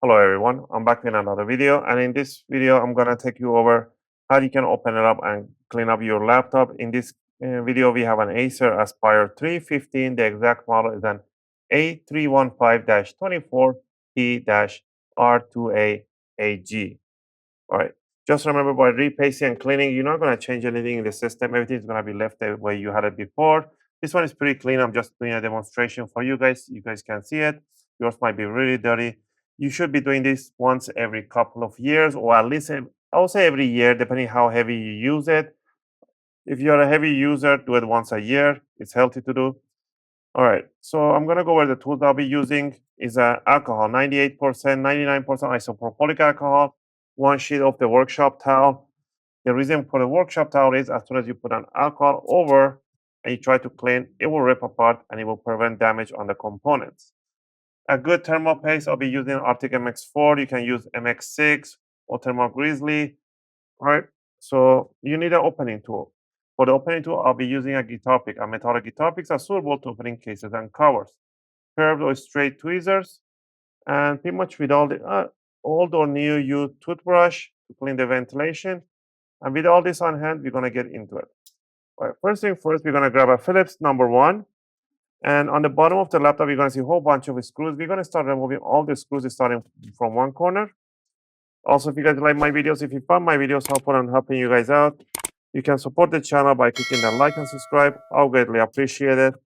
Hello everyone, I'm back with another video, and in this video I'm gonna take you over how you can open it up and clean up your laptop. In this video we have an Acer Aspire 315. The exact model is an A315-24P-R2AG. All right. Just remember, by repasting and cleaning, you're not going to change anything in the system. Everything's going to be left the way you had it before. This one is pretty clean. I'm just doing a demonstration for you guys. You guys can see it. Yours might be really dirty. You should be doing this once every couple of years, or at least, I would say every year, depending how heavy you use it. If you're a heavy user, do it once a year. It's healthy to do. All right, so I'm gonna go over the tools I'll be using. Is alcohol, 98%, 99% isopropylic alcohol, one sheet of the workshop towel. The reason for the workshop towel is as soon as you put an alcohol over and you try to clean, it will rip apart and it will prevent damage on the components. A good thermal paste, I'll be using Arctic MX4. You can use MX6 or Thermal Grizzly. All right, so you need an opening tool. For the opening tool, I'll be using a guitar pick. A metallic guitar picks are suitable to opening cases and covers. Curved or straight tweezers, and pretty much with all the old or new used toothbrush to clean the ventilation. And with all this on hand, we're gonna get into it. All right, first thing first, we're gonna grab a Phillips #1. And on the bottom of the laptop, you're gonna see a whole bunch of screws. We're gonna start removing all the screws starting from one corner. Also, if you guys like my videos, if you found my videos helpful and helping you guys out, you can support the channel by clicking the like and subscribe. I'll greatly appreciate it.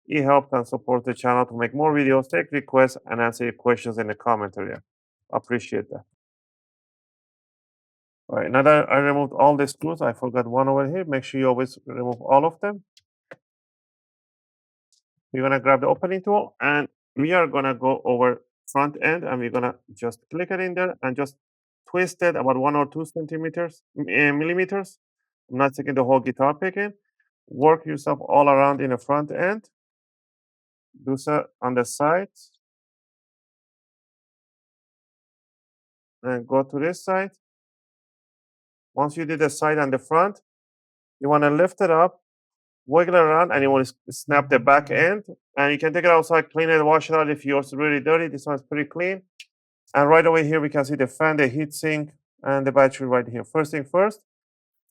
It helps and supports the channel to make more videos, take requests, and answer your questions in the comment area. Appreciate that. All right, now that I removed all the screws, I forgot one over here. Make sure you always remove all of them. We're gonna grab the opening tool, and we are gonna go over front end, and we're gonna just click it in there and just twist it about 1 or 2 millimeters. I'm not taking the whole guitar pick in. Work yourself all around in the front end. Do so on the sides. And go to this side. Once you did the side and the front, you want to lift it up, wiggle it around, and you want to snap the back end. And you can take it outside, clean it, wash it out if yours is really dirty. This one's pretty clean. And right over here, we can see the fan, the heat sink, and the battery right here. First thing first,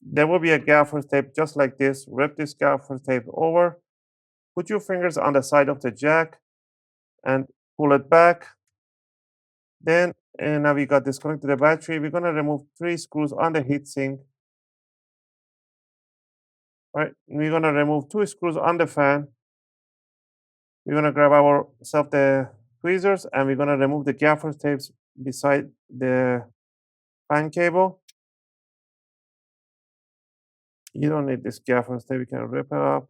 there will be a gaffer's tape just like this. Rip this gaffer's tape over. Put your fingers on the side of the jack and pull it back. Then, and now we got disconnected the battery. We're going to remove 3 screws on the heatsink. All right, we're going to remove 2 screws on the fan. We're going to grab ourselves the tweezers, and we're going to remove the gaffer tapes beside the fan cable. You don't need this gaffer tape. We can rip it up.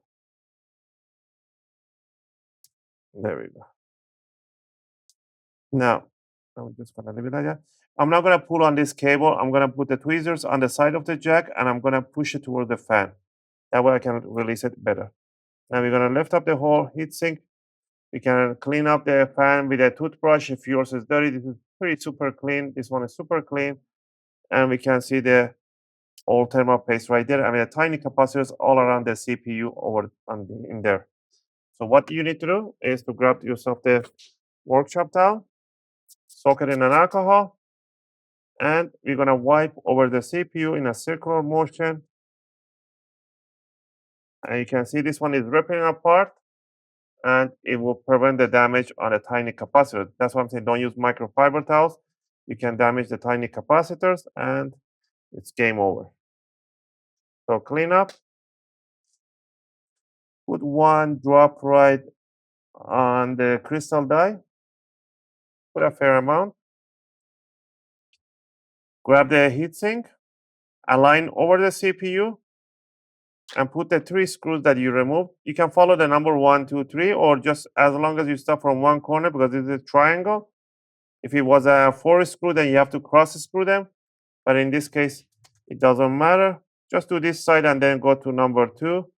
There we go. Now, I'm just going to leave it like that. I'm not going to pull on this cable. I'm going to put the tweezers on the side of the jack, and I'm going to push it toward the fan. That way I can release it better. Now we're going to lift up the whole heatsink. We can clean up the fan with a toothbrush. If yours is dirty, this is pretty super clean. This one is super clean. And we can see the old thermal paste right there. I mean, the tiny capacitors all around the CPU in there. So what you need to do is to grab yourself the workshop towel, soak it in an alcohol, and we're going to wipe over the CPU in a circular motion. And you can see this one is ripping apart, and it will prevent the damage on the tiny capacitor. That's why I'm saying don't use microfiber towels. You can damage the tiny capacitors, and it's game over. So clean up. Put 1 drop right on the crystal die. Put a fair amount. Grab the heatsink, align over the CPU, and put the 3 screws that you removed. You can follow the number 1, 2, 3, or just as long as you start from one corner, because this is a triangle. If it was a 4 screw, then you have to cross screw them. But in this case, it doesn't matter. Just do this side and then go to number 2.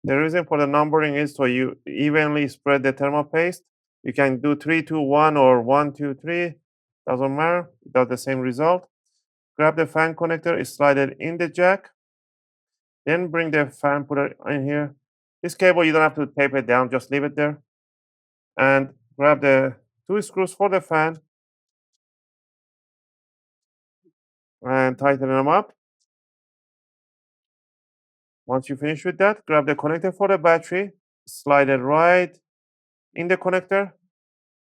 The reason for the numbering is so you evenly spread the thermal paste. You can do 3, 2, 1 or 1, 2, 3. Doesn't matter. It does the same result. Grab the fan connector, slide it in the jack. Then bring the fan, put it in here. This cable, you don't have to tape it down, just leave it there. And grab the 2 screws for the fan and tighten them up. Once you finish with that, grab the connector for the battery, slide it right in the connector.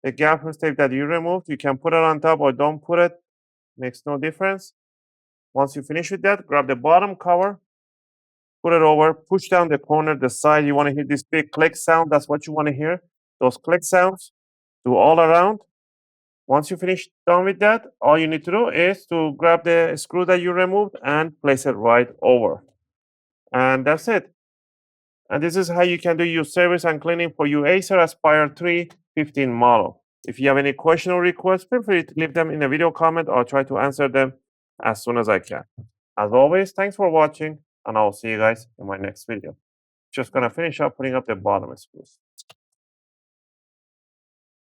The gaffer tape that you removed, you can put it on top or don't put it, makes no difference. Once you finish with that, grab the bottom cover, put it over, push down the corner, the side. You want to hear this big click sound. That's what you want to hear. Those click sounds do all around. Once you finish done with that, all you need to do is to grab the screw that you removed and place it right over. And that's it. And this is how you can do your service and cleaning for your Acer Aspire 315 model. If you have any question or requests, feel free to leave them in a video comment or try to answer them as soon as I can. As always, thanks for watching, and I'll see you guys in my next video. Just gonna finish up putting up the bottom screws.